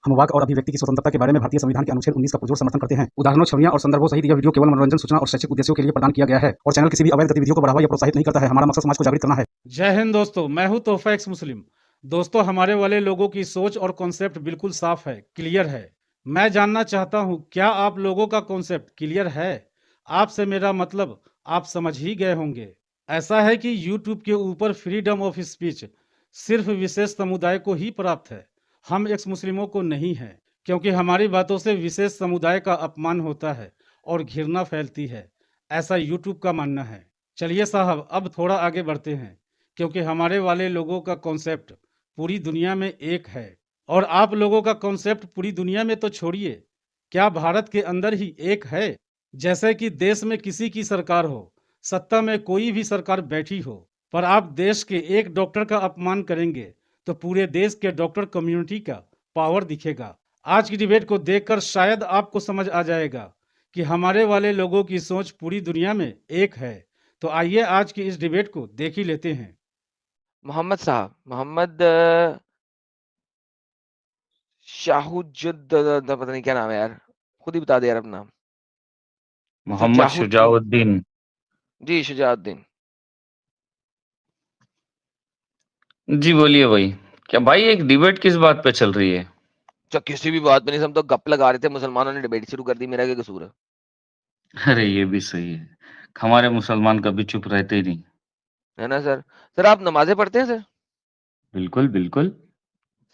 हम वाक और अभिव्यक्ति की स्वतंत्रता के बारे में भारतीय संविधान के अनुच्छेद 19 का पुरजोर समर्थन करते हैं। उदाहरणों, छवियां और संदर्भों सहित यह वीडियो केवल मनोरंजन, सूचना और शैक्षिक उद्देश्यों के लिए प्रदान किया गया है और चैनल किसी भी अवैध गतिविधियों को बढ़ावा या प्रोत्साहित नहीं करता है। हमारा मकसद समाज को जागृत करना है। जय हिंद दोस्तों, मैं हूं तोहफा एक्स मुस्लिम। दोस्तों, हमारे वाले लोगों की सोच और कॉन्सेप्ट बिल्कुल साफ है, क्लियर है। मैं जानना चाहता हूं, क्या आप लोगों का कॉन्सेप्ट क्लियर है? आपसे मेरा मतलब आप समझ ही गए होंगे। ऐसा है कि YouTube के ऊपर फ्रीडम ऑफ स्पीच सिर्फ विशेष समुदाय को ही प्राप्त है, हम एक्स मुस्लिमों को नहीं है, क्योंकि हमारी बातों से विशेष समुदाय का अपमान होता है और घृणा फैलती है, ऐसा YouTube का मानना है। चलिए साहब, अब थोड़ा आगे बढ़ते हैं, क्योंकि हमारे वाले लोगों का कॉन्सेप्ट पूरी दुनिया में एक है और आप लोगों का कॉन्सेप्ट पूरी दुनिया में तो छोड़िए, क्या भारत के अंदर ही एक है? जैसे कि देश में किसी की सरकार हो, सत्ता में कोई भी सरकार बैठी हो, पर आप देश के एक डॉक्टर का अपमान करेंगे तो पूरे देश के डॉक्टर कम्युनिटी का पावर दिखेगा। आज की डिबेट को देखकर शायद आपको समझ आ जाएगा कि हमारे वाले लोगों की सोच पूरी दुनिया में एक है। तो आइए आज की इस डिबेट को देख ही लेते हैं। मोहम्मद साहब, मोहम्मद पता नहीं क्या नाम है यार, खुद ही बता दे यार अपना। मोहम्मद शुजाउद्दीन। जी, शुजाउद्दीन। जी बोलिए भाई। क्या भाई एक डिबेट किस बात पे चल रही है? किसी भी बात पे नहीं, हम तो गप लगा रहे थे, मुसलमानों ने डिबेट शुरू कर दी, मेरा क्या कसूर है? अरे ये भी सही है, हमारे मुसलमान कभी चुप रहते ही नहीं। है ना सर? सर आप नमाजें पढ़ते हैं सर? बिल्कुल बिल्कुल।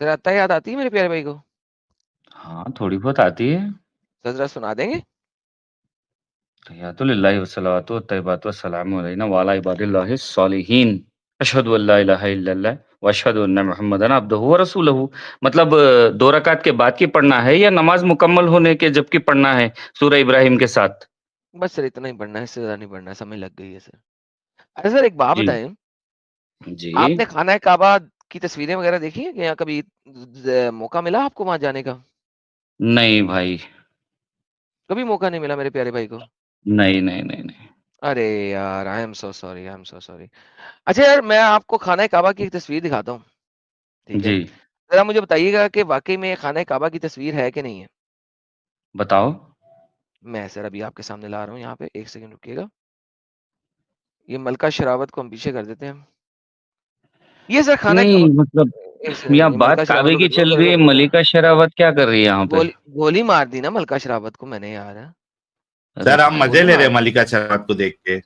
सर अत्तहियात आती है मेरे प्यारे भाई को? हाँ थोड़ी बहुत आती है। सर जरा सुना देंगे? तहियातुलिल्लाहि वस्सलातु वत्तय्यिबातु वस्सलामु अलैना व अला इबादिल्लाहि स्सॉलिहीन अशहदु अल्ला इलाहा इल्लल्लाह व अशहदु अन्ना मुहम्मदन अब्दुहु व रसूलुहु। मतलब 2 रकात के बाद की पढ़ना है या नमाज मुकम्मल होने के जबकि पढ़ना है सूरह इब्राहिम के साथ? बस सर इतना ही पढ़ना है, इससे ज्यादा नहीं पढ़ना है, समझ लग गई है सर। अरे सर एक बात जी बताएं, जी। आपने खाना काबा की तस्वीरें वगैरह देखी है कि यहाँ कभी मौका मिला आपको वहां जाने का? नहीं भाई। कभी मौका नहीं मिला मेरे प्यारे भाई को? नहीं नहीं नहीं नहीं। अरे यार, I am so sorry, I am so sorry. अच्छा यार, मैं आपको खाना काबा की एक तस्वीर दिखाता हूँ, ठीक है? जी जरा मुझे बताइएगा कि वाकई में खाना काबा की तस्वीर है कि नहीं है। बताओ। मैं सर अभी आपके सामने ला रहा हूँ, यहाँ पे 1 सेकंड रुकिएगा। ये मलका शरावत को हम पीछे कर देते हैं। ये सर खाना नहीं काबा। मतलब 1 सेकंड, यहाँ ये बात मलका काबे शरावत की चल रही है, मलिका शेरावत क्या कर रही है यहाँ पे? गोली मार दी ना मलका शरावत को मैंने यार। अरे सर आप भाई। मजे ले रहे हैं मलिका शरावत को देख के।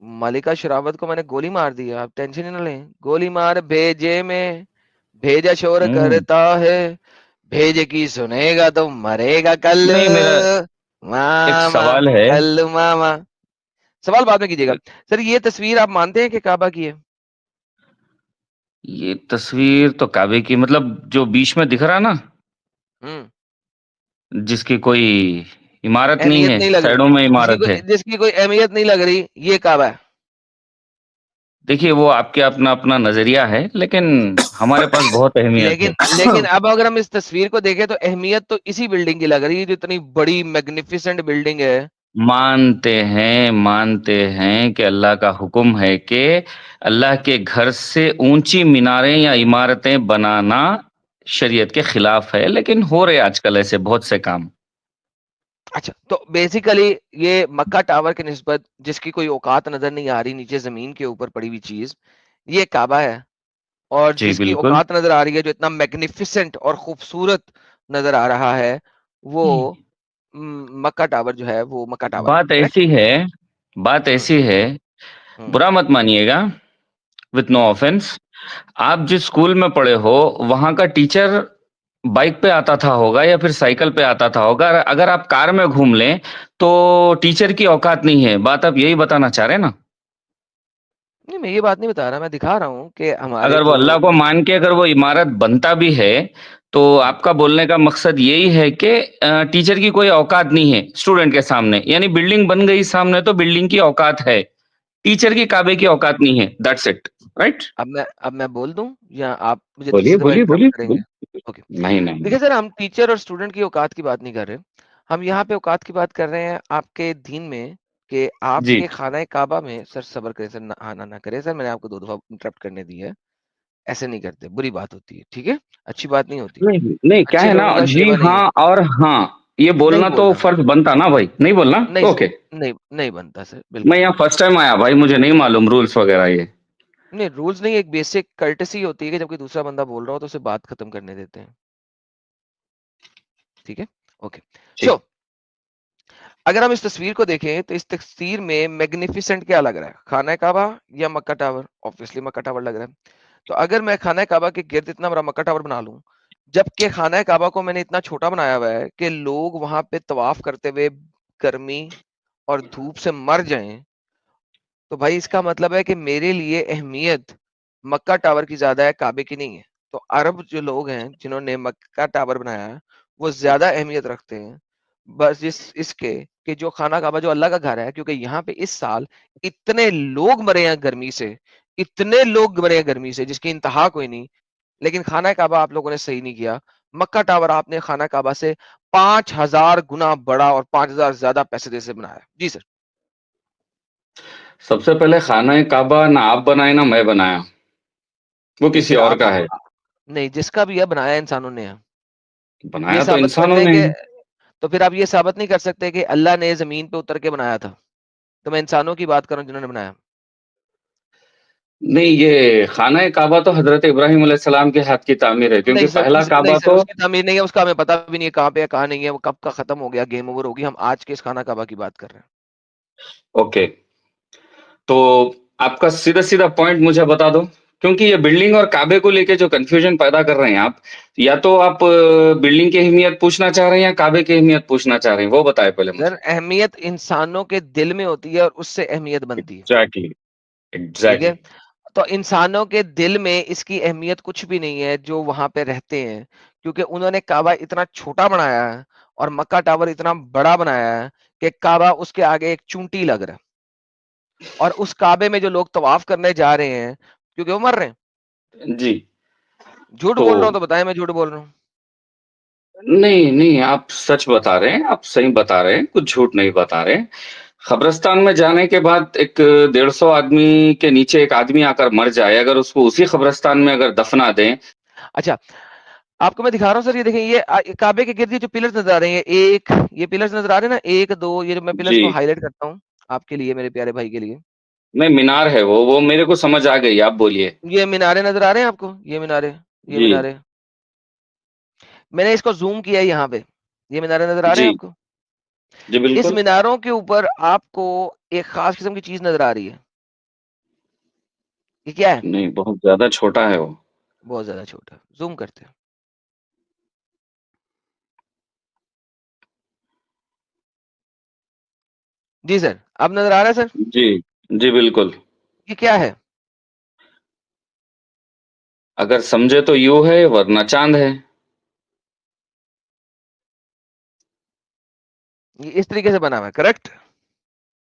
मलिका शरावत को मैंने गोली मार दी, आप टेंशन ही ना लें। गोली मार भेजे में, भेजा शोर करता है, भेज की सुनेगा तो मरेगा कल नहीं मेरा एक मामा, सवाल है। कल मामा। सवाल बाद में कीजिएगा। सर ये तस्वीर आप मानते हैं कि काबा की है? ये तस्वीर तो काबे की, मतलब जो बीच में दिख रहा ना, जिसकी कोई इमारत नहीं अहमियत है, नहीं लग साइडों में इमारत है। जिसकी कोई अहमियत नहीं लग रही, ये काबा है। देखिए वो आपके अपना अपना नजरिया है, लेकिन हमारे पास बहुत अहमियत है। लेकिन अब अगर हम इस तस्वीर को देखें तो अहमियत तो इसी बिल्डिंग की लग रही है, जो इतनी बड़ी मैग्निफिसेंट बिल्डिंग है। मानते हैं कि अल्लाह का हुक्म है कि अल्लाह के घर से ऊंची मीनारें या इमारतें बनाना शरीयत के खिलाफ है, लेकिन हो रहे आजकल ऐसे बहुत से काम। अच्छा, तो बेसिकली ये मक्का टावर के निस्बत जिसकी कोई औकात नजर नहीं आ रही, नीचे जमीन के ऊपर पड़ी हुई चीज, ये काबा है। और जी जिसकी बिल्कुल। औकात नजर आ रही है, जो इतना मैग्निफिसेंट और खूबसूरत नजर आ रहा है, वो मक्का टावर जो है, वो मक्का टावर है। बात करेक्ट? ऐसी है, बात ऐसी है, बुरा मत मानिएगा, विथ नो ऑफेंस। आप जिस स्कूल में पढ़े हो वहां का टीचर बाइक पे आता था होगा या फिर साइकिल पे आता था होगा। अगर आप कार में घूम लें तो टीचर की औकात नहीं है। बात आप यही बताना चाह रहे हैं ना? नहीं, मैं ये बात नहीं बता रहा, मैं दिखा रहा हूँ कि हमारे अगर वो जो अल्लाह को मान के अगर वो इमारत बनता भी है तो आपका बोलने का मकसद यही है कि टीचर की कोई औकात नहीं है स्टूडेंट के सामने, यानी बिल्डिंग बन गई सामने तो बिल्डिंग की औकात है, टीचर की काबे की औकात नहीं है। That's it, right? अब मैं बोल दूं या आप मुझे बोलिए दूसरी दफा बोलिए इंटरप्ट बोलिए करेंगे? बोलिए। ओके। नहीं नहीं देखिए सर, हम टीचर और स्टूडेंट की औकात की बात नहीं कर रहे, हम यहाँ पे औकात की बात कर रहे हैं आपके दीन में, कि जी आपके खाना काबा में। सर सब्र करें सर, आना ना करें सर, मैंने आपको 2 दफा इंटरप्ट करने दी है। ऐसे नहीं करते, बुरी बात होती है, ठीक है, अच्छी बात नहीं होती, नहीं नहीं, क्या अच्छे है ना, लोगों का जी शेवा नहीं है। हाँ और हाँ, ये नहीं बोलना तो बोलना, फर्ज बनता ना भाई, नहीं बोलना। नहीं सर, ओके, नहीं नहीं बनता सर, मैं बिल्कुल यहाँ नहीं। फर्स्ट टाइम आया भाई, मुझे नहीं मालूम रूल्स वगैरह ये। नहीं रूल्स नहीं, एक बेसिक कर्टेसी होती है कि जब कोई दूसरा बंदा बोल रहा हो तो उसे बात खत्म करने देते हैं, ठीक है, ओके। सो ठीक। अगर हम इस तस्वीर को देखें तो इस तस्वीर में मैग्निफिसेंट क्या लग रहा है, खाना काबा या मक्का टावर? ऑब्वियसली मक्का टावर लग रहा है। तो अगर मैं खाना काबा के गिर्द इतना बड़ा मक्का टावर बना लूं, जबकि खाना काबा को मैंने इतना छोटा बनाया हुआ है कि लोग वहां पे तवाफ करते हुए गर्मी और धूप से मर जाएं, तो भाई इसका मतलब है कि मेरे लिए अहमियत मक्का टावर की ज्यादा है, काबे की नहीं है। तो अरब जो लोग हैं जिन्होंने मक्का टावर बनाया है, वो ज्यादा अहमियत रखते हैं बस इसके कि जो खाना काबा जो अल्लाह का घर है, क्योंकि यहाँ पे इस साल इतने लोग मरे हैं गर्मी से, इतने लोग मरे हैं गर्मी से जिसकी इंतहा कोई नहीं। लेकिन खाना काबा आप लोगों ने सही नहीं किया, मक्का टावर आपने खाना काबा से 5000 गुना बड़ा और 5000 ज्यादा पैसे दे से बनाया। जी सर। सबसे पहले खाना काबा ना आप बनाए ना मैं बनाया, वो नहीं किसी सर, और आप का है। नहीं, जिसका भी है बनाया इंसानों ने है। ये बनाया तो साबित इंसानों करते हैं ने कि, है। तो फिर आप ये साबित नहीं कर सकते कि अल्लाह ने जमीन पे उतर के बनाया था। तो मैं इंसानों की बात कर रहा हूं जिन्होंने बनाया। नहीं, ये खाना काबा तो हजरत इब्राहिम अलैहिस्सलाम के हाथ की तामीर है, नहीं क्योंकि सर, पहला नहीं काबा सर, तो। उसकी तामीर नहीं है, उसका हमें पता भी नहीं है कहाँ पे है कहाँ नहीं है, वो कब का खत्म हो गया, गेम ओवर होगी। हम आज के इस खाना काबा की बात कर रहे हैं। ओके, तो आपका सीधा सीधा पॉइंट मुझे बता दो, क्योंकि ये बिल्डिंग और काबे को लेके जो कंफ्यूजन पैदा कर रहे हैं आप, या तो आप बिल्डिंग की अहमियत पूछना चाह रहे हैं या काबे की अहमियत पूछना चाह रहे हैं, वो बताए पहले सर मुझे। अहमियत इंसानों के दिल में होती है और उससे अहमियत बनती है, एग्जैक्टली, ठीक है। एग्जैक्टली। तो इंसानों के दिल में इसकी अहमियत कुछ भी नहीं है जो वहां पे रहते हैं, क्योंकि उन्होंने काबा इतना छोटा बनाया है और मक्का टावर इतना बड़ा बनाया है कि काबा उसके आगे एक चूंटी लग रहा है। और उस काबे में जो लोग तवाफ करने जा रहे हैं, क्योंकि वो मर रहे हैं। जी। झूठ तो बोल रहा हूं तो बताएं मैं झूठ बोल रहा हूँ? नहीं नहीं, आप सच बता रहे हैं, आप सही बता रहे हैं, कुछ झूठ नहीं बता रहे हैं। कब्रिस्तान में जाने के बाद एक 150 आदमी के नीचे एक आदमी आकर मर जाए, अगर उसको उसी कब्रिस्तान में अगर दफना दें। अच्छा, आपको मैं दिखा रहा हूँ सर, ये देखें, ये काबे के गिर्द ये जो पिलर्स नजर आ रहे हैं, एक ये पिलर्स नजर आ रहे हैं ना, एक दो, ये जो मैं पिलर्स जी। को हाईलाइट करता हूँ आपके लिए, मेरे प्यारे भाई के लिए। नहीं, मीनार है वो मेरे को समझ आ गई, आप बोलिए। ये मीनारे नजर आ रहे हैं आपको, ये मीनारे, ये जी। मीनारे, मैंने इसको जूम किया है यहाँ पे, ये मीनारे नजर आ रहे जी। हैं आपको? जी इस बिल्कुल। मीनारों के ऊपर आपको एक खास किस्म की चीज नजर आ रही है, ये क्या है? नहीं, बहुत ज्यादा छोटा है वो। बहुत ज्यादा छोटा, जूम करते हैं। जी सर, अब नजर आ रहा है सर? जी। जी बिल्कुल। ये क्या है? अगर समझे तो यू है, वरना चांद है। ये इस तरीके से बना हुआ है, करेक्ट?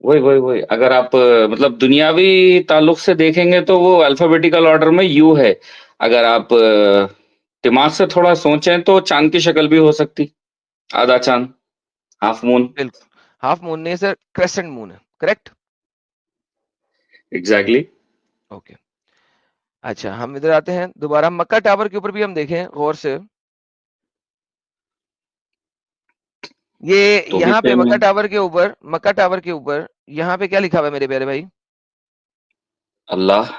वही वही वही, अगर आप मतलब दुनियावी ताल्लुक से देखेंगे तो वो अल्फाबेटिकल ऑर्डर में यू है। अगर आप दिमाग से थोड़ा सोचें तो चांद की शक्ल भी हो सकती, आधा चांद, हाफ मून। बिल्कुल, हाफ मून नहीं सर, क्रेसेंट मून है, करेक्ट? एग्जैक्टली। ओके। अच्छा, हम इधर आते हैं दोबारा, मक्का टावर के ऊपर भी हम देखें गौर से, ये तो भी यहाँ पे सेम है। मक्का टावर के ऊपर यहाँ पे क्या लिखा हुआ है मेरे प्यारे भाई? अल्लाह।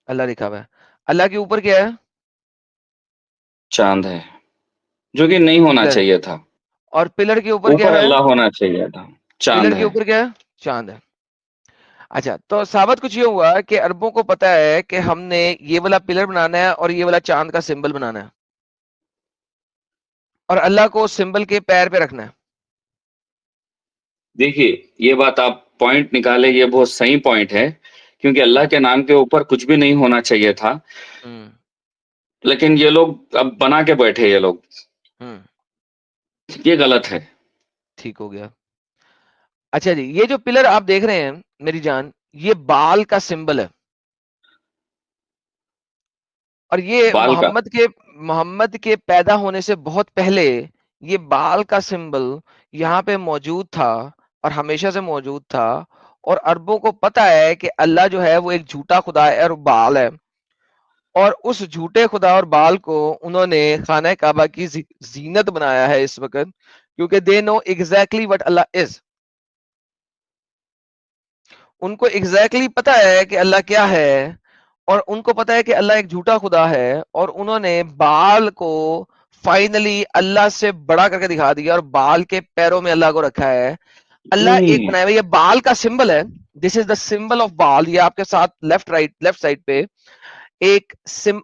अल्लाह लिखा हुआ है। अल्लाह के ऊपर क्या है? चांद है, जो कि नहीं होना पिलर। चाहिए था। और पिलर के ऊपर क्या ऊपर है? अल्लाह होना चाहिए था। चांद पिलर के है। ऊपर क्या है? चांद है। अच्छा, तो साबित कुछ ये हुआ कि अरबों को पता है कि हमने ये वाला पिलर बनाना है और ये वाला चांद का सिंबल बनाना है, और अल्लाह को उस सिंबल के पैर पे रखना है। देखिए, ये बात आप पॉइंट निकाले, ये बहुत सही पॉइंट है, क्योंकि अल्लाह के नाम के ऊपर कुछ भी नहीं होना चाहिए था। हम्म। लेकिन ये लोग अब बना के बैठे, ये लोग, हम्म। ये गलत है। ठीक हो गया। अच्छा जी, ये जो पिलर आप देख रहे हैं मेरी जान, ये बाल का सिंबल है, और ये बाल का। मोहम्मद के पैदा होने से बहुत पहले ये बाल का सिंबल यहाँ पे मौजूद था, और हमेशा से मौजूद था। और अरबों को पता है कि अल्लाह जो है वो एक झूठा खुदा है और बाल है, और उस झूठे खुदा और बाल को उन्होंने खाना काबा की जीनत बनाया है इस वक्त, क्योंकि they know exactly what Allah is. उनको एग्जैक्टली पता है कि अल्लाह क्या है, और उनको पता है कि अल्लाह एक झूठा खुदा है, और उन्होंने बाल को फाइनली अल्लाह से बड़ा करके दिखा दिया और बाल के पैरों में अल्लाह को रखा है। अल्लाह एक बनाया हुआ, ये बाल का सिंबल है, this is the symbol of बाल। ये आपके साथ लेफ्ट साइड पे एक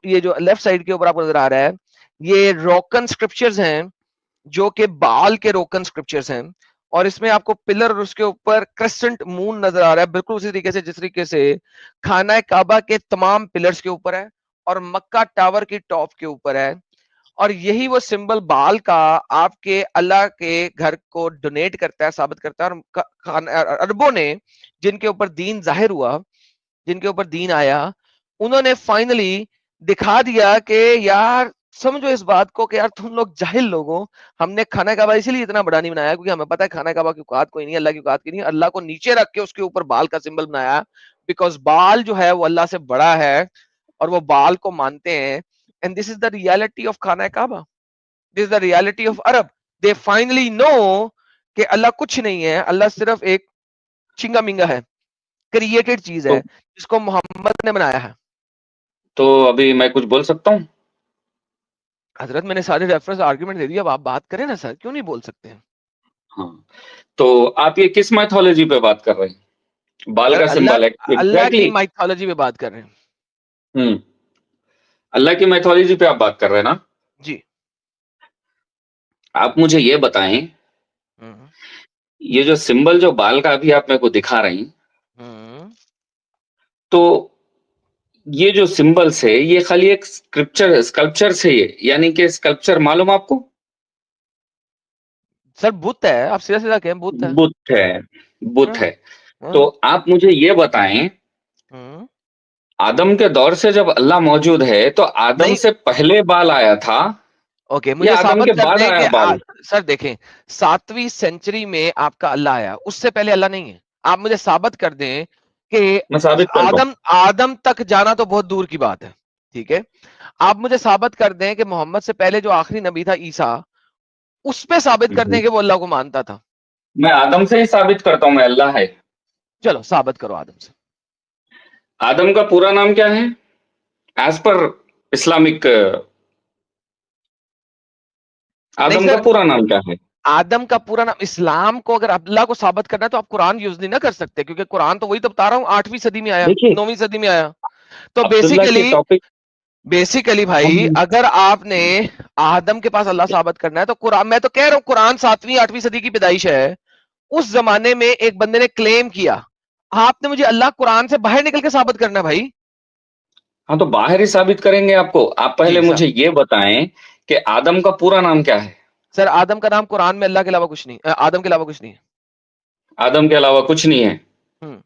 ये जो लेफ्ट साइड के ऊपर आपको नजर आ रहा है, ये रोकन स्क्रिप्चर्स हैं, जो कि बाल के रोकन स्क्रिप्चर्स हैं। और इसमें आपको पिलर और उसके ऊपर क्रेसेंट मून नजर आ रहा है, बिल्कुल उसी तरीके से जिस तरीके से खाना काबा के तमाम पिलर्स के ऊपर है और मक्का टावर की टॉप के ऊपर है। और यही वो सिंबल बाल का आपके अल्लाह के घर को डोनेट करता है, साबित करता है। और अरबों ने जिनके ऊपर दीन जाहिर हुआ, जिनके ऊपर दीन आया, उन्होंने फाइनली दिखा दिया कि यार समझो इस बात को कि यार तुम लोग जाहिल लोग हो। हमने खाना काबा इसीलिए इतना बड़ा नहीं बनाया क्योंकि हमें पता है खाना काबा की औकात कोई नहीं, अल्लाह की औकात की नहीं। अल्लाह को नीचे रख के उसके ऊपर बाल का सिंबल बनाया, बिकॉज बाल जो है वो अल्लाह से बड़ा है और वो बाल को मानते हैं। And this is the reality of खाना Kaaba, this is the reality of Arab. They finally know कि अल्लाह कुछ नहीं है, अल्लाह सिर्फ एक चिंगा मिंगा है, क्रिएटेड चीज है तो जिसको मोहम्मद ने बनाया है। तो अभी मैं कुछ बोल सकता हूँ? हजरत मैंने सारे रेफरेंस आर्गुमेंट दे दिए, अब आप बात करें ना सर, क्यों नहीं बोल सकते हैं? हाँ, तो आप ये किस माइथोलॉजी पे बात कर रहे हैं? बाल सर का अल्लाह सिंबल है अल्लाह की एग्जैक्टली। माइथोलॉजी पे बात कर रहे हैं। हम्म, अल्लाह की माइथोलॉजी पे आप बात कर रहे हैं ना? जी। आप मुझे ये बताएं, हम्म ये जो सिंबल जो बाल का अभी आप मेरे को दिखा रही हैं, हम्म। तो ये जो सिंबल्स है ये खाली एक स्कल्पचर से है, यानी कि स्कल्पचर मालूम आपको? सर बुत है, आप सीधा सीधा कहें बुत है। बुत है, बुत हाँ, है। तो हाँ, आप मुझे ये बताएं, हम्म। आदम के दौर से जब अल्लाह मौजूद है तो आदम नहीं, से पहले बाल आया था ओके, या मुझे आदम साबित के कर बाद दें कि आया बाल? सर देखें, 7वीं सेंचुरी में आपका अल्लाह आया, उससे पहले अल्लाह नहीं है। आप मुझे साबित कर दें कि मैं साबित करता हूं। आदम आदम तक जाना तो बहुत दूर की बात है, ठीक है। आप मुझे साबित कर दें कि मोहम्मद से पहले जो आखिरी नबी था ईसा, उस पे साबित कर दें कि वो अल्लाह को मानता था। मैं आदम से ही साबित करता हूं मैं अल्लाह है। चलो साबित करो आदम से। आदम का पूरा नाम क्या है एज पर इस्लामिक? नहीं आदम का सर, पूरा नाम क्या है? आदम का पूरा नाम, इस्लाम को अगर अल्लाह को साबित करना है तो आप कुरान यूज नहीं ना कर सकते, क्योंकि कुरान तो वही तो बता रहा हूँ 8वीं सदी में आया, देखिए, 9वीं सदी में आया। तो अब्दुल्ला के टॉपिक बेसिकली भाई, हम अगर आपने आदम के पास अल्लाह साबित करना है तो कुरान, मैं तो कह रहा हूँ कुरान 7वीं 8वीं सदी की पैदाइश है। उस जमाने में एक बंदे ने क्लेम किया, आपने मुझे अल्लाह कुरान से बाहर निकल के साबित करना है भाई। हाँ, तो बाहर ही साबित करेंगे आपको। आप जी पहले सर। मुझे ये बताएं कि आदम का पूरा नाम क्या है? सर आदम का नाम कुरान में अल्लाह के अलावा कुछ नहीं, आदम के अलावा कुछ नहीं है। आदम के अलावा कुछ नहीं है? हम्म।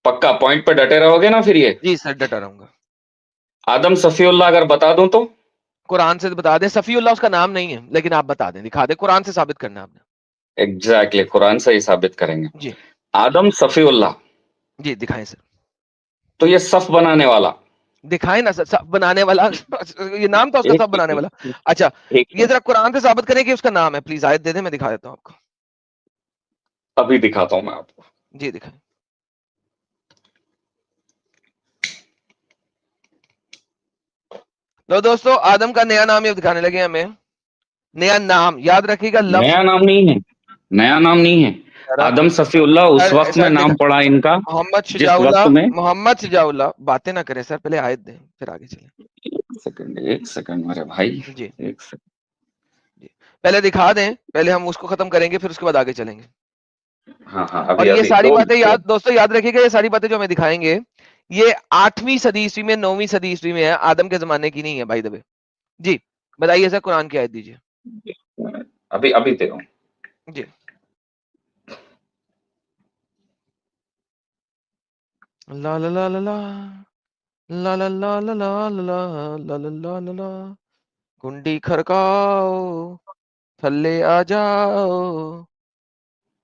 पक्का पॉइंट पे डटे रहोगे ना फिर? ये जी सर, डटा रहूंगा। आदम सफीउल्लाह अगर बता दूं तो? कुरान से बता दें, सफीउल्लाह उसका नाम नहीं है, लेकिन आप बता दें, दिखा दें, कुरान से साबित करना है आपने। एग्जैक्टली, कुरान से ही साबित करेंगे। जी। आदम सफीउल्लाह, जी दिखाएं सर। तो ये सफ बनाने वाला। दिखाएं ना सर, सब बनाने वाला ये नाम था उसका, एक सब बनाने वाला। एक, अच्छा, एक ये मिनट, जरा कुरान से साबित करें कि उसका नाम है, प्लीज आयत दे दें, मैं दिखा देता हूँ आपको। अभी दिखाता हूं मैं आपको। जी दिखाएं। लो दोस्तों, आदम का नया नाम ये दिखाने लगे हमें। नया नाम याद रखिएगा, लफ्ज नया नाम नहीं है, नया नाम नहीं है। आदम सफीउल्लाह उस सर वक्त में सर नाम पड़ा इनका मोहम्मद जिस वक्त शुजाउल्लाह, में। मोहम्मद शुजाउल्लाह। बातें ना करें सर, पहले आयत दें फिर आगे चलें। एक सेकंड मेरे भाई, जी एक सेकंड। जी, पहले दिखा दें, पहले हम उसको खत्म करेंगे फिर उसके बाद आगे चलेंगे। हाँ हाँ, और अभी ये अभी सारी दो बातें दो। याद, दोस्तों याद रखिएगा, ये सारी बातें जो हमें दिखाएंगे, ये 8वीं सदी ईस्वी में, 9वीं सदी ईस्वी में है, आदम के जमाने की नहीं है भाई दबे। जी बताइए सर, कुरान की आयत दीजिए। अभी अभी दे रहा हूं। जी। ला ला ला ला ला ला ला ला ला ला ला ला ला ला ला ला, कुंडी खड़काओ, थल्ले आ जाओ,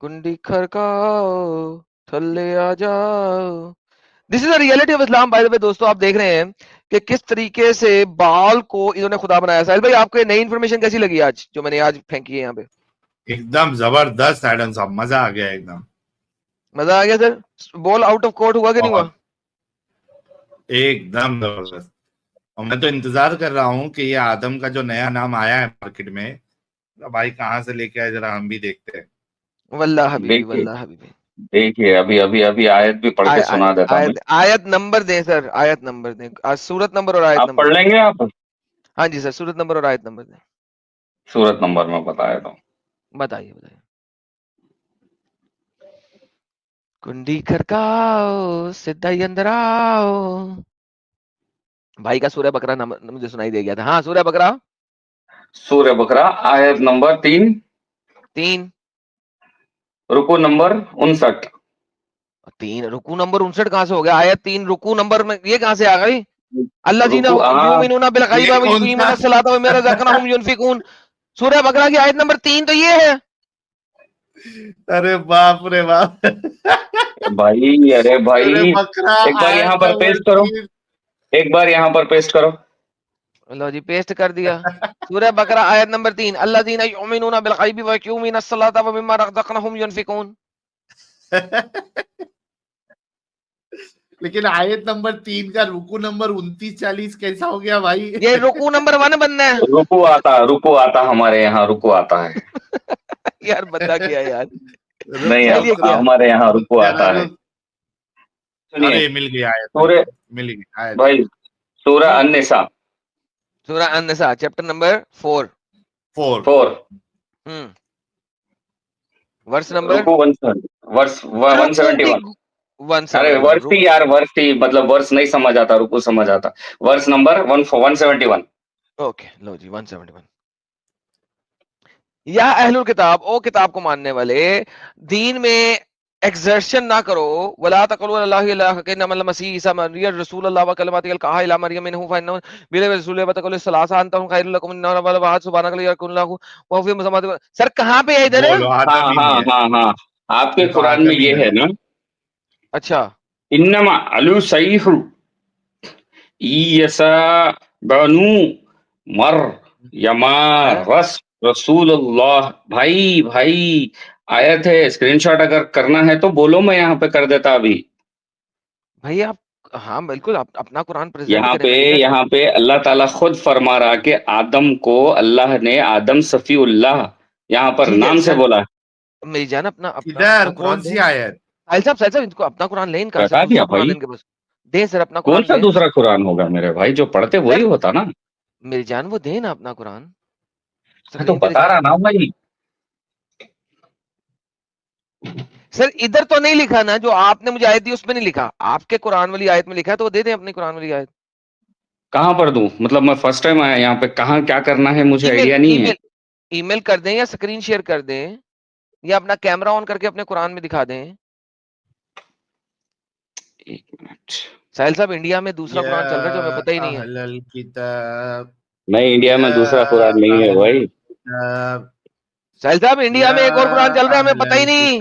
कुंडी खड़काओ, थल्ले आ जाओ, this is the reality of Islam by the way. दोस्तों आप देख रहे हैं कि किस तरीके से बाल को इन्होंने खुदा बनाया। साहिल भाई आपको ये नई इन्फॉर्मेशन कैसी लगी आज जो मैंने आज फेंकी है यहाँ पे? एकदम जबरदस्त एडम साहब, मजा आ गया एकदम। मजा आ गया sir? Ball out of court हुआ कि नहीं हुआ? एकदम जबरदस्त। और मैं तो इंतजार कर रहा हूँ कि ये आदम का जो नया नाम आया है मार्केट में, तो भाई कहाँ से लेके आए जरा हम भी देखते हैं। वल्लाह हबीबी, देखिए वल्लाह हबीबी। देखिए अभी अभी अभी आयत भी पढ़ के सुना देता हूँ। आयत नंबर दें सर, आयत नंबर दें, सूरत नंबर और आयत आप नंबर। पढ़ लेंगे आप? हाँ जी सर, सूरत नंबर और आयत नंबर दें। सूरत नंबर में बताया था। बताइए बताइए। कुंडी खड़काओ सीधा ही अंदर आओ। भाई का सूरह बकरा मुझे सुनाई दे गया था। हाँ सूरह बकरा सूर्य बकरा आयत नंबर 3 रुकू नंबर 59। 3 रुकू नंबर 59 कहाँ से हो गया? आयत 3 रुकू नंबर में ये कहाँ से आ गई? अल्लाह जीना रुकू युमिनूना बिल गैब व युकीमूना सलाता व मिम्मा रज़क़नाहुम युनफिकून। सूरह बकरा की आयत नंबर 3 तो ये है। अरे बाप रे बाप। भाई अरे भाई अरे बकरा एक बार यहाँ पर पेस्ट करो, एक बार यहाँ पर पेस्ट करो। लो जी पेस्ट कर दिया। सूरह बकरा आयत नंबर 3 अल्लज़ीना युमिनूना बिल गैब व युकीमूना सलाता व मिम्मा रज़क़नाहुम युनफिकून। लेकिन आयत नंबर 3 का रुकू नंबर 29-40 कैसा हो गया भाई? ये रुकू नंबर 1 बनना है। रुकू आता हमारे यहाँ रुकू आता है। यार बता क्या यार? नहीं चलिए क्या? हमारे यहाँ रुकू आता है। सुनिए अरे मिल गया आयत, सूर्य मिल गया आयत भाई, सूरह अन-निसा, सूरह an-Nisa chapter number 4 verse number रुकू 171। 171। अरे वर्ष थी यार, वर्ष थी, मतलब वर्ष नहीं समझ आता, रुकू समझ आता। वर्ष नंबर 171। ओके लो जी 171। या अहलुल किताब, ओ किताब को मानने वाले, दीन में एक्सर्शन ना करो। वला तक़ुलू अल्लाहु इलाहा इन्नमल मसीह ईसा मरियम रसूलुल्लाह व कलिमातिही कहा इला मरियम मिनहु फइन्नहु बिल रसूल व तक़ुलु सलासा अंतहुम खैरुल लकुम इन्ना वल वहाद सुब्हानक यकुल्लाहु व फी मुसम्मात। सर कहां पे है इधर? हाँ आपके कुरान में ये है ना। अच्छा इन्नमा अलु सईहु ईसा बनु मर यमा रसूलुल्लाह। भाई आयत है, स्क्रीनशॉट अगर करना है तो बोलो, मैं यहाँ पे कर देता अभी। भाई आप हाँ बिल्कुल आप अपना कुरान प्रेजेंट करें। यहाँ पे अल्लाह ताला खुद फरमा रहा कि आदम को अल्लाह ने आदम सफीउल्लाह यहाँ पर नाम से बोला। मेरी जान अपना इधर कौन सी आयत? साहिल साहब इनको अपना कुरान लें इनका बता दिया भाई। इनके पास दे सर अपना कौन सा दूसरा कुरान होगा मेरे भाई, जो पढ़ते वही होता ना। मेरी जान वो दे ना अपना कुरान। तो बता रहा ना भाई। सर इधर तो नहीं लिखा ना, जो आपने मुझे आयत दी उसमें नहीं लिखा, आपके कुरान वाली आयत में लिखा है, तो वो दे दें अपनी कुरान वाली आयत। कहाँ पर दूं? मतलब मैं फर्स्ट टाइम आया यहाँ पे, कहाँ क्या करना है मुझे आइडिया नहीं है। ईमेल कर दें या स्क्रीन शेयर कर दें या अपना कैमरा ऑन करके अपने कुरान में दिखा दें। एक मिनट। साहिल साहब इंडिया में दूसरा कुरान चल रहा है जो हमें पता ही नहीं है। किताब नहीं, इंडिया में दूसरा कुरान नहीं है भाई। साहिल साहब इंडिया में एक और कुरान चल रहा है हमें पता ही नहीं।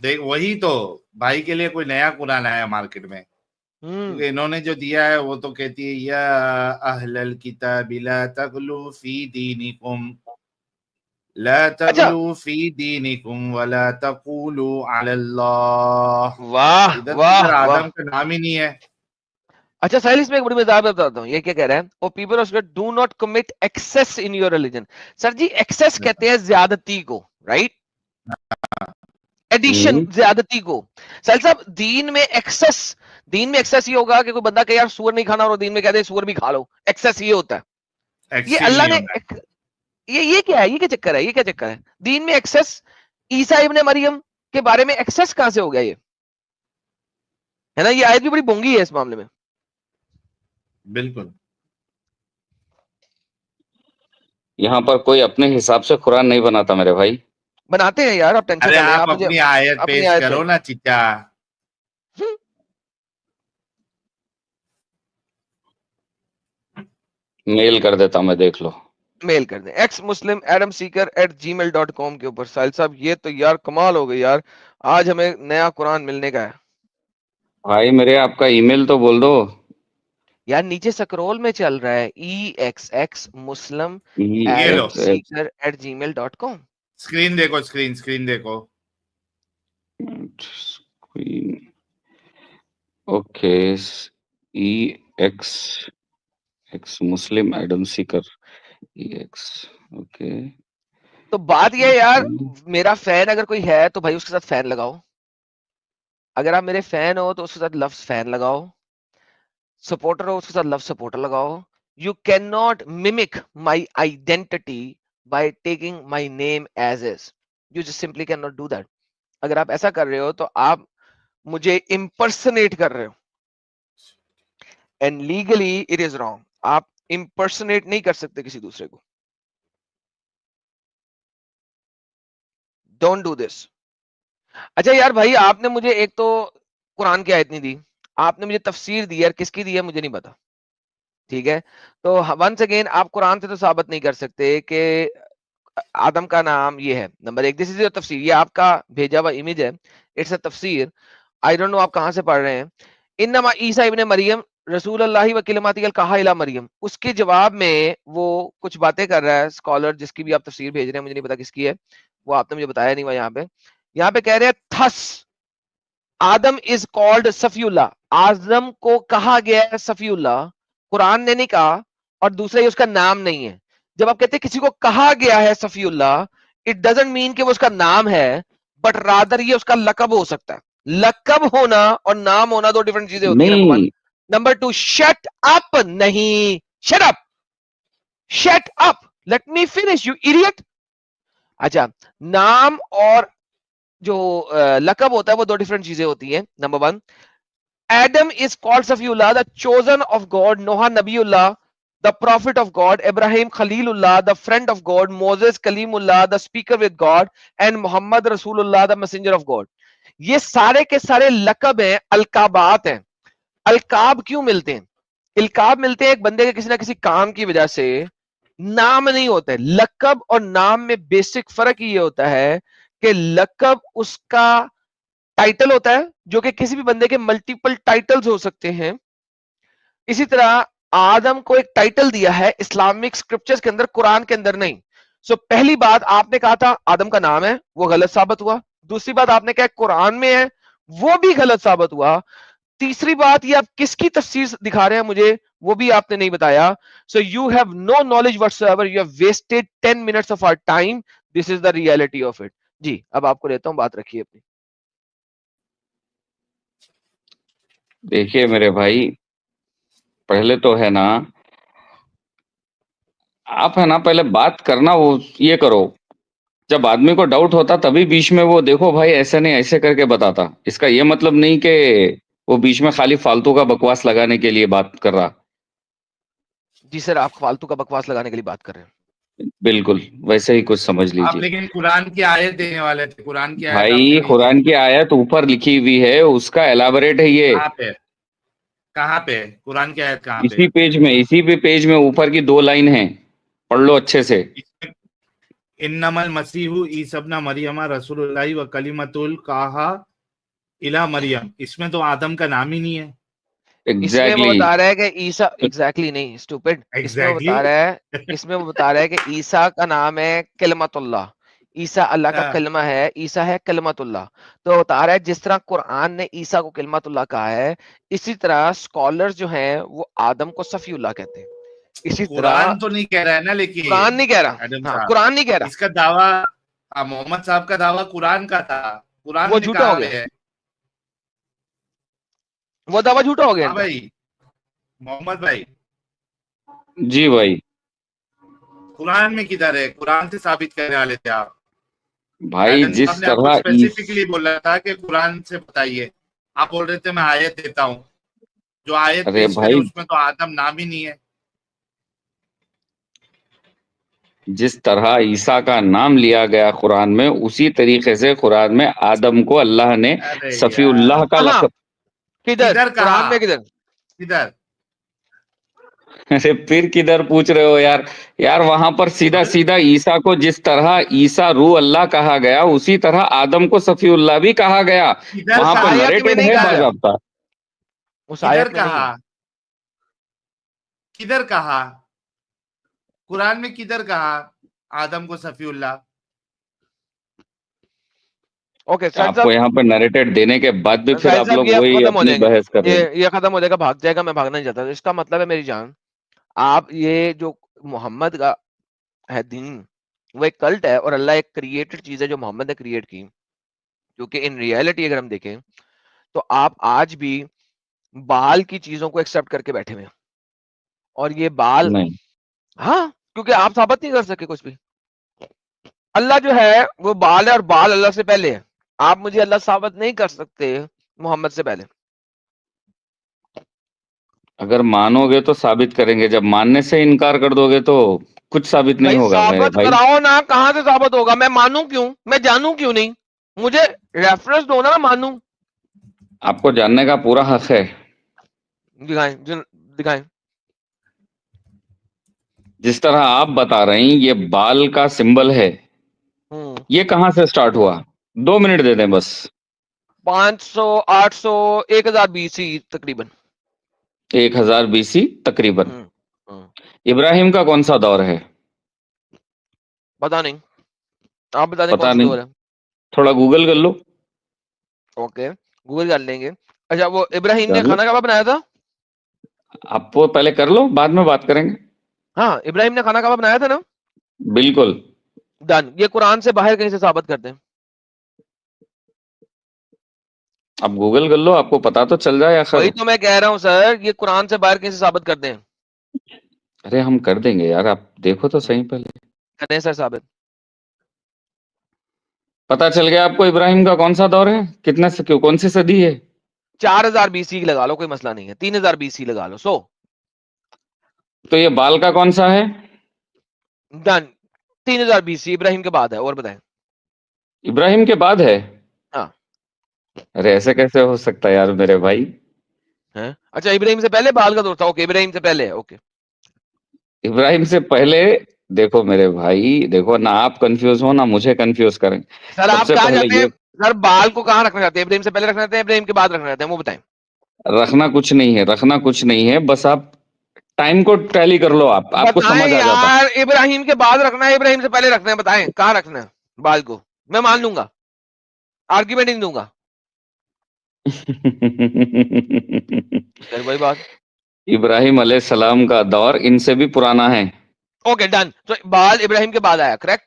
देख वही तो भाई के लिए कोई नया कुरान आया मार्केट में। इन्होंने जो दिया है वो तो कहती है या अहलल किताब ला तगलू फी दीनिकुम ला तगलू फी दीनिकुम वला तक़ूलू अलल्लाह। वाह वाह आदम का नाम ही नहीं है। अच्छा साहिल इसमें एक बड़ी मजाक बताता हूँ। ये क्या कह रहा है? O people of do not commit excess in your religion. Sir जी एक्सेस कहते हैं ज्यादती को, राइट? एडिशन ज्यादती को। साहिल साहब दीन में एक्सेस ये होगा कि कोई बंदा कहे यार सूअर नहीं खाना और दीन में कहते हैं सूअर भी खा लो। एक्सेस ये होता है। ये अल्लाह ने ये क्या है? ये क्या चक्कर है? ये क्या चक्कर है दीन में एक्सेस? ईसा इब्ने मरियम के बारे में एक्सेस कहां से हो गया? ये है ना, ये आयत भी बड़ी बोंगी है इस मामले में। बिल्कुल यहाँ पर कोई अपने हिसाब से कुरान नहीं बनाता मेरे भाई। बनाते हैं यार, आप टेंशन अरे ना लें। आप अपनी आयत पेश करो ना चिच्चा। मेल कर देता मैं, देख लो। मेल कर दें xmuslimadamseeker@gmail.com के ऊपर। साहिल साहब ये तो यार कमाल हो गई यार, आज हमें नया कुरान मिलने का है। भाई मेरे आपका ईमेल तो बोल दो यार, नीचे स्क्रॉल में चल रहा है ये लो exxmuslim@gmail.com। स्क्रीन देखो, स्क्रीन देखो। ओके, एक्स मुस्लिम एडम सीकर एक्स। ओके, तो बात ये है यार, मेरा फैन अगर कोई है तो भाई उसके साथ फैन लगाओ। अगर आप मेरे फैन हो तो उसके साथ लफ्ज फैन लगाओ। सपोर्टर हो उसके साथ लव सपोर्टर लगाओ। You can not mimic my identity by taking my name as is. You just simply can not do that. अगर आप ऐसा कर रहे हो तो आप मुझे इम्पर्सनेट कर रहे हो, and legally it is wrong. आप इम्पर्सनेट नहीं कर सकते किसी दूसरे को। Don't do this. अच्छा यार भाई, आपने मुझे एक तो कुरान की आयत नहीं दी, आपने मुझे तफसीर दी, यार किसकी दी है मुझे नहीं पता। ठीक है, तो वंस अगेन आप कुरान से तो साबित नहीं कर सकते कि आदम का नाम ये है। नंबर एक, दिस इज योर तफसीर, ये आपका भेजा हुआ इमेज है, इट्स अ तफसीर। आई डोंट नो आप कहां से पढ़ रहे हैं। इन्नमा ईसा इब्ने मरियम रसूल अल्लाह व कलिमातिही कहा इला मरियम, उसके जवाब में वो कुछ बातें कर रहा है स्कॉलर, जिसकी भी आप तफसीर भेज रहे हैं, मुझे नहीं पता किसकी है, वो आपने मुझे बताया नहीं हुआ। यहाँ पे कह रहे हैं thus Adam is called Safiullah, Adam को कहा गया है सफीउल्लाह, कुरान ने नहीं कहा, और दूसरा ये उसका नाम नहीं है। जब आप कहते हैं किसी को कहा गया है सफीउल्लाह, इट डजंट मीन कि वो उसका नाम है, बट रादर ये उसका लकब हो सकता है। लकब होना और नाम होना दो डिफरेंट चीजें होती है, नंबर वन। नहीं नंबर टू, शट अप नहीं, shut up, shut up, let me finish you idiot. अच्छा, नाम और जो लकब होता है वो दो डिफरेंट चीजें होती हैं। Number one, Adam is called Safiullah, the chosen of God, Noah Nabiullah, the prophet of God, Ibrahim Khalilullah, the friend of God, Moses Kalimullah, the speaker with God, and Muhammad Rasulullah, the messenger of God. ये सारे के सारे लकब हैं, अलकाबात हैं। अलकाब क्यों मिलते हैं? इल्काब मिलते हैं एक बंदे के किसी ना किसी काम की वजह से, नाम नहीं होते। लकब और नाम में बेसिक फर्क ये होता है कि लकब उसका टाइटल होता है, जो कि किसी भी बंदे के मल्टीपल टाइटल्स हो सकते हैं। इसी तरह आदम को एक टाइटल दिया है इस्लामिक स्क्रिप्चर्स के अंदर, कुरान के अंदर नहीं। सो पहली बात आपने कहा था आदम का नाम है, वो गलत साबित हुआ। दूसरी बात आपने कहा कुरान में है, वो भी गलत साबित हुआ। तीसरी बात, ये आप किसकी तफसीर दिखा रहे हैं मुझे, वो भी आपने नहीं बताया। So you have no knowledge whatsoever, you have wasted 10 minutes of our time. This is the reality of it. जी, अब आपको लेता हूं, बात रखिए अपनी। देखिए मेरे भाई, पहले तो है ना, आप है ना पहले बात करना वो ये करो। जब आदमी को डाउट होता तभी बीच में वो देखो भाई ऐसे नहीं ऐसे करके बताता। इसका ये मतलब नहीं कि वो बीच में खाली फालतू का बकवास लगाने के लिए बात कर रहा। जी सर, आप फालतू का बकवास लगाने के लिए बात कर रहे हैं। बिल्कुल वैसे ही कुछ समझ आप लीजिए। लेकिन कुरान की आयत देने वाले थे, कुरान की आयत भाई आपने नहीं कुरान दी। की आयत ऊपर लिखी हुई है, उसका एलाबोरेट है ये। कहाँ पे, कहाँ पे कुरान की आयत कहाँ पे? इसी पेज में, इसी पे पेज में ऊपर की 2 लाइन है, पढ़ लो अच्छे से। इन्नमल मसीहु ईसा इब्न मरियम रसूलुल्लाह व कलिमतुल कहा इला मरियम, इसमें तो आदम का नाम ही नहीं है। इसमें वो एग्जैक्टली बता रहा है कि ईसा, एग्जैक्टली नहीं स्टूपिड, इसमें वो बता रहा है, इसमें वो बता रहा है कि ईसा का नाम है कलमतुल्लाह, ईसा अल्लाह का कलमा है, ईसा है कलमतुल्लाह। तो बता रहा है जिस तरह कुरान ने ईसा को कलमतुल्लाह कहा है, इसी तरह स्कॉलर्स जो हैं वो आदम को सफीउल्लाह कहते हैं। इसी तरह कुरान तो नहीं कह रहा है ना, लेकिन कुरान नहीं कह रहा, हाँ कुरान नहीं कह रहा, इसका दावा मोहम्मद साहब का दावा कुरान का था, कुरान वो ने झूठा कहा हो गया, है, वो दावा झूठा हो गया। हाँ भाई मोहम्मद भाई, जी भाई। कुरान में किधर है? कुरान से साबित करने वाले थे आप भाई जिस तरह स्पेसिफिकली बोला था कि कुरान से बताइए, आप बोल रहे थे मैं आयत देता हूँ, जो आयत अरे पेश करे भाई, उसमें तो आदम नाम ही नहीं है। जिस तरह ईसा का नाम लिया गया कुरान में, उसी तरीके से कुरान में आदम को अल्लाह ने अरे सफीउल्लाह का लक़ब। किधर कुरान में, किधर किधर? अरे फिर किधर पूछ रहे हो यार? यार वहां पर सीधा सीधा ईसा को जिस तरह ईसा रूह अल्लाह कहा गया, उसी तरह आदम को सफीउल्लाह भी कहा गया। वहां पर नरेटेड है बाकायदा। उस किधर आयत में नहीं कहा? है। किधर कहा? कुरान में किधर कहा आदम को सफीउल्लाह? ओके सर आपको साहब, यहाँ पर नरेटेड देने के बाद भी फिर साहिल आप साहब लोग ये वही खत्म हो अपनी जाएंगे, बहस कर रहे हैं। ये खत्म हो जाएगा, भाग जाएगा, मैं भागना नहीं चाहता। तो इसका मतलब है मेरी जान, आप ये जो मोहम्मद का है दीन, वो एक कल्ट है और अल्लाह एक क्रिएटेड चीज है जो मोहम्मद ने क्रिएट की। क्योंकि इन रियलिटी अगर हम देखें तो आप आज भी बाल की चीजों को एक्सेप्ट करके बैठे हुए हैं, और ये बाल, नहीं, हाँ, क्योंकि आप साबित नहीं कर सके कुछ भी। अल्लाह जो है वो बाल है, और बाल अल्लाह से पहले है। आप मुझे अल्लाह साबित नहीं कर सकते मोहम्मद से पहले। अगर मानोगे तो साबित करेंगे, जब मानने से इनकार कर दोगे तो कुछ साबित नहीं भाई होगा मेरे साबित भाई। कराओ ना, कहां से साबित होगा? मैं मानूं क्यों? मैं जानूं क्यों नहीं? मुझे रेफरेंस दो ना, मानूं। आपको जानने का पूरा हक है। दिखाएं, दिखाएं। जिस तरह आप बता रही हैं ये बाल का सिंबल है, ये कहां से स्टार्ट हुआ? 2 मिनट दे दें बस। 500, 800, 1000 BC तकरीबन। 1000 BC तकरीबन। हम्म, हम्म, इब्राहिम का कौन सा दौर है? पता नहीं, आप बता दें कौन पता सा नहीं, दौर है। थोड़ा गूगल कर लो। ओके, गूगल कर लेंगे। अच्छा, वो इब्राहिम ने कर लो, खाना कबाब बनाया था? आप वो पहले कर लो, बाद में बात करेंगे। हाँ, इब्राहिम ने खाना कबाब बनाया था ना? बिल्कुल। डन। ये कुरान से बाहर कहीं से साबित करते हैं? आप गूगल कर लो, आपको पता तो चल जाए वही आखिर। तो मैं कह रहा हूँ सर, ये कुरान से बाहर कहीं से साबित करते हैं? अरे हम कर देंगे यार, आप देखो तो सही पहले। करें सर साबित। पता चल गया आपको इब्राहिम का कौन सा दौर है, कितने से क्यों, कौन सी सदी है? 4000 BC लगा लो, कोई मसला नहीं है। 3000 BC लगा लो। तो ये बाल का कौन सा है? डन। 3000 BC इब्राहिम के बाद है। और बताएं। इब्राहिम के बाद है? हाँ। अरे ऐसे कैसे हो सकता है यार मेरे भाई। है? अच्छा, इब्राहिम से पहले बाल का दौर था? ओके, इब्राहिम से पहले है। ओके इब्राहिम से पहले? देखो मेरे भाई, देखो ना आप कंफ्यूज हो ना मुझे कंफ्यूज करें। सर, आप सबसे कहा पहले चाहते हैं? ये सर, बाल को कहाँ रखना चाहते हैं? इब्राहिम से पहले रखना चाहते हैं, इब्राहिम के बाद रखना चाहते हैं? वो बताएं। रखना कुछ नहीं है, रखना कुछ नहीं है, बस आप टाइम को टैली कर लो, आप आपको बताएं समझ आ जाता। यार, इब्राहिम के बाद रखना है, इब्राहिम से पहले रखना है? बताएं कहाँ रखना है बाल को। मैं मान लूंगा, आर्ग्यूमेंट नहीं दूंगा। फिर वही बात। इब्राहिम अलैहिस्सलाम का दौर इनसे भी पुराना है। Okay done. तो बाल इब्राहिम के बाद आया, करेक्ट?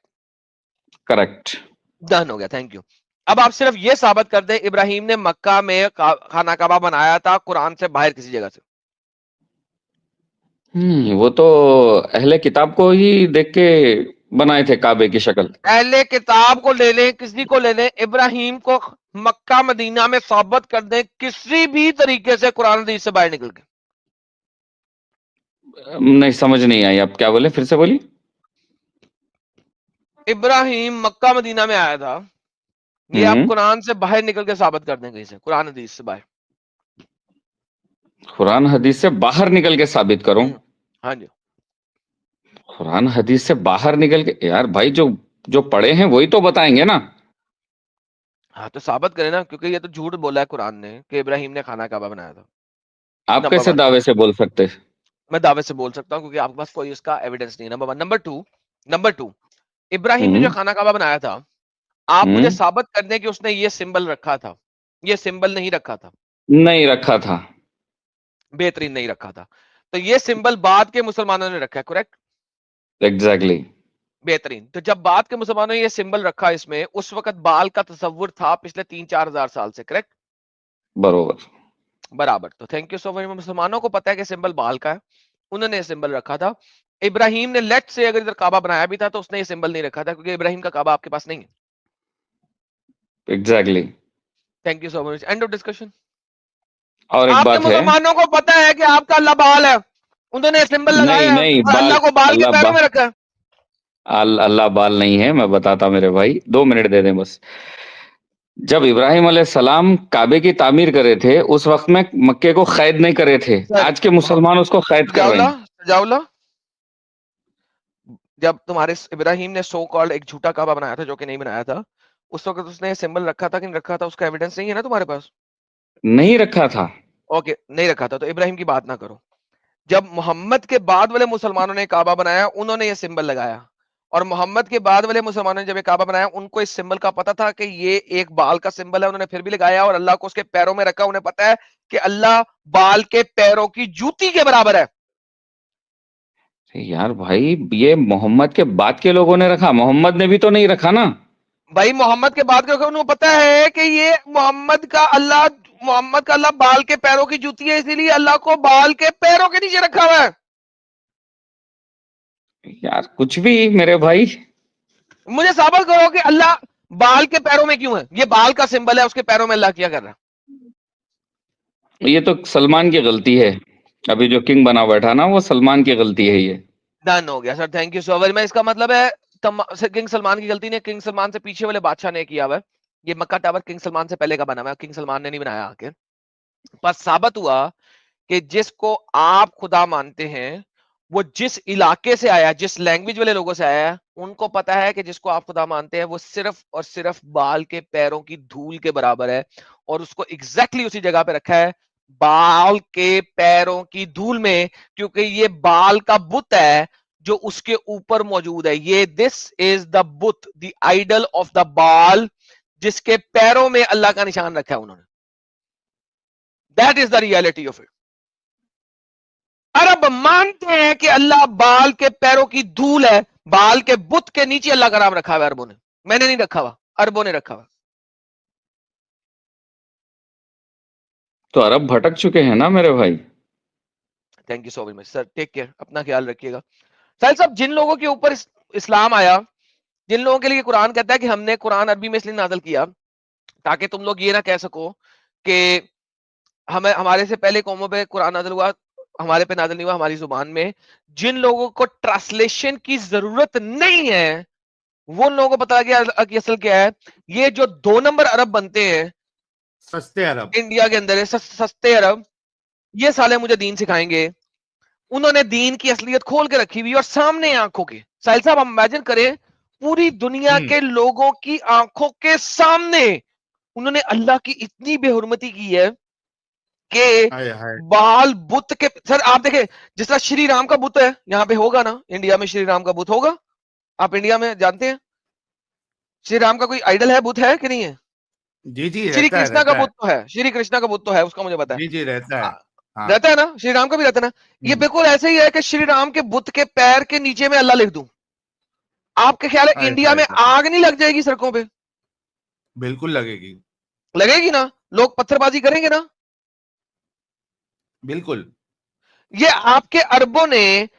करेक्ट। डन हो गया, थैंक यू। अब आप सिर्फ ये साबित कर दें इब्राहिम ने मक्का में खाना कबाब बनाया था कुरान से बाहर किसी जगह से। वो तो अहले किताब को ही देख के बनाए थे काबे की शक्ल। अहले किताब को ले लें, किसी को ले लें, इब्राहिम को मक्का मदीना में साबित कर दें किसी भी तरीके से कुरान हदीस से बाहर निकल के। नहीं समझ नहीं आई, आप क्या बोले, फिर से बोलिए। इब्राहिम मक्का मदीना में आया था, ये आप कुरान से बाहर निकल के साबित कर दें कहीं से, कुरान हदीस से बाहर। कुरान हदीस से बाहर निकल के साबित करूं? हाँ जी। कुरान हदीस से बाहर निकल के यार भाई, जो जो पढ़े हैं वही तो बताएंगे ना। हाँ तो साबित करें ना, क्योंकि ये तो झूठ बोला है कुरान ने कि इब्राहिम ने खाना काबा बनाया था। आप नंबर कैसे 1, दावे से बोल सकते? मैं दावे से बोल सकता हूँ क्योंकि आपके पास कोई उसका एविडेंस नहीं है। नंबर 2, इब्राहिम ने जो खाना काबा बनाया था, आप मुझे साबित कर दें कि उसने ये सिंबल रखा था। ये सिंबल नहीं रखा था। नहीं रखा था। बेहतरीन, नहीं रखा था। तो ये सिंबल बाद के मुसलमानों ने रखा है, करेक्ट? एग्जैक्टली। बेहतरीन। तो जब बाद के मुसलमानों ने ये सिंबल रखा इसमें, उस वक्त बाल का तस्वुर था पिछले 3-4 हजार साल से, करेक्ट? बरोबर। बराबर। तो थैंक यू सो मच। मुसलमानों को पता है कि सिंबल बाल का है, उन्होंने ये सिंबल रखा था। इब्राहिम ने लेट से अगर इधर काबा बनाया भी था तो उसने ये सिंबल नहीं रखा था, क्योंकि इब्राहिम का काबा आपके पास नहीं है। Exactly. Thank you so much. End of discussion. और एक आपके बात है। मुसलमानों को पता है कि आपका अल्लाह बाल है, उन्होंने सिंबल नहीं लगाया है नहीं, और बाल, अल्लाह को बाल के पैरों में रखा है। अल्लाह बाल नहीं है, मैं बताता मेरे भाई, 2 मिनट दे दें बस। जब इब्राहिम अलैहिस्सलाम काबे की तामीर करे थे उस वक्त में मक्के को कैद नहीं करे थे, सर, आज के मुसलमान उसको कैद कर रहे हैं। सजाउल्लाह, जब तुम्हारे इब्राहिम ने सो कॉल्ड एक झूठा काबा बनाया था जो कि नहीं बनाया था, उस वक्त उसने सिंबल रखा था कि नहीं रखा था, उसका एविडेंस नहीं है ना तुम्हारे पास? नहीं रखा था। ओके, नहीं रखा था, तो इब्राहिम की बात ना करो। जब मोहम्मद के बाद वाले मुसलमानों ने काबा बनाया, उन्होंने ये सिंबल लगाया, और मोहम्मद के बाद वाले मुसलमानों ने जब ये काबा बनाया, उनको इस सिंबल का पता था कि ये एक बाल का सिंबल है, उन्होंने फिर भी लगाया और अल्लाह को उसके पैरों में रखा। उन्हें पता है कि अल्लाह बाल के पैरों की जूती के बराबर है। यार भाई, ये मोहम्मद के बाद के लोगों ने रखा, मोहम्मद ने भी तो नहीं रखा ना। भाई मोहम्मद के बाद के उनको पता है कि ये मोहम्मद का अल्लाह बाल के पैरों की जूती है, इसीलिए अल्लाह को बाल के पैरों के नीचे रखा हुआ है। यार कुछ भी मेरे भाई, मुझे साबित करो कि अल्लाह बाल के पैरों में क्यों है। ये बाल का सिंबल है, उसके पैरों में अल्लाह क्या कर रहा है? ये तो सलमान की गलती है। अभी जो किंग बना बैठा ना, वो सलमान की गलती है ये। डन हो गया sir, thank you so very much. इसका मतलब है किंग सलमान की गलती ने, किंग सलमान से पीछे वाले बादशाह ने किया हुआ है। ये मक्का टावर किंग सलमान से पहले का बना हुआ है, किंग सलमान ने नहीं बनाया आके। पर साबित हुआ कि जिसको आप खुदा मानते हैं, वो जिस इलाके से आया, जिस लैंग्वेज वाले लोगों से आया है, उनको पता है कि जिसको आप खुदा मानते हैं वो सिर्फ और सिर्फ बाल के पैरों की धूल के बराबर है, और उसको एग्जैक्टली उसी जगह पे रखा है, बाल के पैरों की धूल में, क्योंकि ये बाल का बुत है जो उसके ऊपर मौजूद है। ये दिस इज द बुत, द आइडल ऑफ द बाल, जिसके पैरों में अल्लाह का निशान रखा है उन्होंने। That is the reality of it. Arab मानते हैं कि अल्लाह बाल के पैरों की धूल है, बाल के बुत के नीचे अल्लाह का नाम रखा हुआ है अरबों ने। मैंने नहीं रखा हुआ, अरबों ने रखा हुआ। तो अरब भटक चुके हैं ना मेरे भाई। Thank you so very much sir, take care, अपना ख्याल रखिएगा। साहिल साहब, जिन लोगों के ऊपर इस्लाम आया, जिन लोगों के लिए कुरान कहता है कि हमने कुरान अरबी में इसलिए नाज़िल किया ताकि तुम लोग ये ना कह सको कि हमें हमारे से पहले कौमों पे कुरान नाज़िल हुआ, हमारे पे नाज़िल नहीं हुआ हमारी जुबान में। जिन लोगों को ट्रांसलेशन की जरूरत नहीं है, वो लोगों को पता लगा कि असल क्या है। ये जो 2 नंबर अरब बनते हैं सस्ते अरब, इंडिया के अंदर है, सस्ते अरब, ये साले मुझे दीन सिखाएंगे। उन्होंने दीन की असलियत खोल के रखी हुई और सामने आंखों के। साहिल साहब, हम इमेजिन करें, पूरी दुनिया के लोगों की आंखों के सामने उन्होंने अल्लाह की इतनी बेहुरमती की है कि बाल बुत के। सर आप देखें, जिस तरह श्री राम का बुत है, यहां पे होगा ना इंडिया में, श्री राम का बुत होगा। आप इंडिया में जानते हैं श्री राम का कोई आइडल है, बुत है कि नहीं है? जी जी, श्री कृष्णा का बुत तो है, श्री कृष्णा का बुत तो है, उसका मुझे पता है। जी जी, रहता है। हाँ। रहता है ना, श्री राम का भी रहता है ना। ये बिल्कुल ऐसे ही है कि श्री राम के बुत के पैर के नीचे में अल्लाह लिख दूं। आपके ख्याल है इंडिया में आग नहीं लग जाएगी सड़कों पे? बिल्कुल लगेगी, लगेगी ना, लोग पत्थरबाजी करेंगे ना। बिल्कुल। ये आपके अरबों ने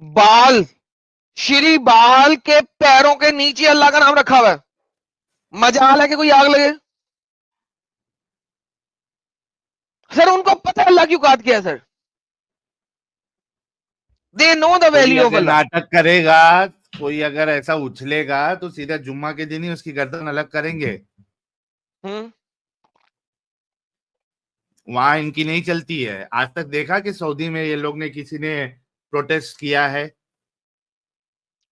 बाल, श्री बाल के पैरों के नीचे अल्लाह का नाम रखा हुआ है। मजाल है कि कोई आग लगे? सर उनको पता है अल्लाह की औकात क्या है sir. They know the value of Allah. नाटक करेगा कोई, अगर ऐसा उछलेगा तो सीधा जुम्मा के दिन ही उसकी गर्दन अलग करेंगे। वहां इनकी नहीं चलती है। आज तक देखा कि सऊदी में ये लोग ने, किसी ने प्रोटेस्ट किया है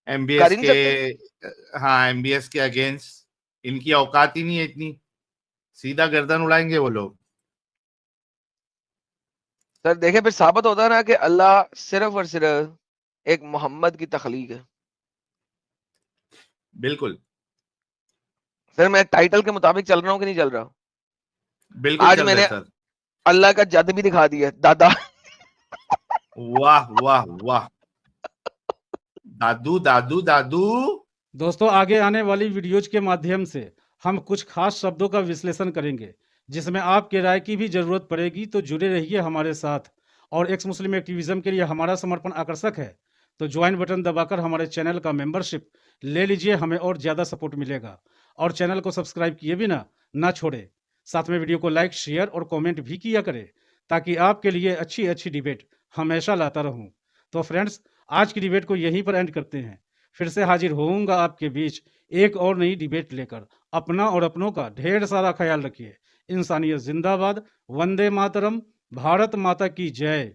एमबीएस के, हाँ एमबीएस के अगेंस्ट? इनकी औकात ही नहीं है इतनी, सीधा गर्दन उड़ाएंगे वो लोग। सर देखे, फिर साबित होता है ना कि अल्लाह सिर्फ और सिर्फ एक मोहम्मद की तखलीक है। बिल्कुल सर, मैं टाइटल के मुताबिक चल रहा हूँ कि नहीं चल रहा हूँ? बिल्कुल आज मैंने अल्लाह का जद भी दिखा दिया, दादा। वाह वाह वाह, दादू दादू दादू। दोस्तों, आगे आने वाली वीडियोज के माध्यम से हम कुछ खास शब्दों का विश्लेषण करेंगे, जिसमें आपके राय की भी जरूरत पड़ेगी। तो जुड़े रहिए हमारे साथ। और एक्स मुस्लिम एक्टिविज्म के लिए हमारा समर्पण आकर्षक है, तो ज्वाइन बटन दबाकर हमारे चैनल का मेंबरशिप ले लीजिए, हमें और ज़्यादा सपोर्ट मिलेगा। और चैनल को सब्सक्राइब किए बिना ना छोड़े। साथ में वीडियो को लाइक, शेयर और कमेंट भी किया करें, ताकि आपके लिए अच्छी अच्छी डिबेट हमेशा लाता रहूं। तो फ्रेंड्स, आज की डिबेट को यहीं पर एंड करते हैं। फिर से हाजिर होऊंगा आपके बीच एक और नई डिबेट लेकर। अपना और अपनों का ढेर सारा ख्याल रखिए। इंसानियत जिंदाबाद। वंदे मातरम। भारत माता की जय।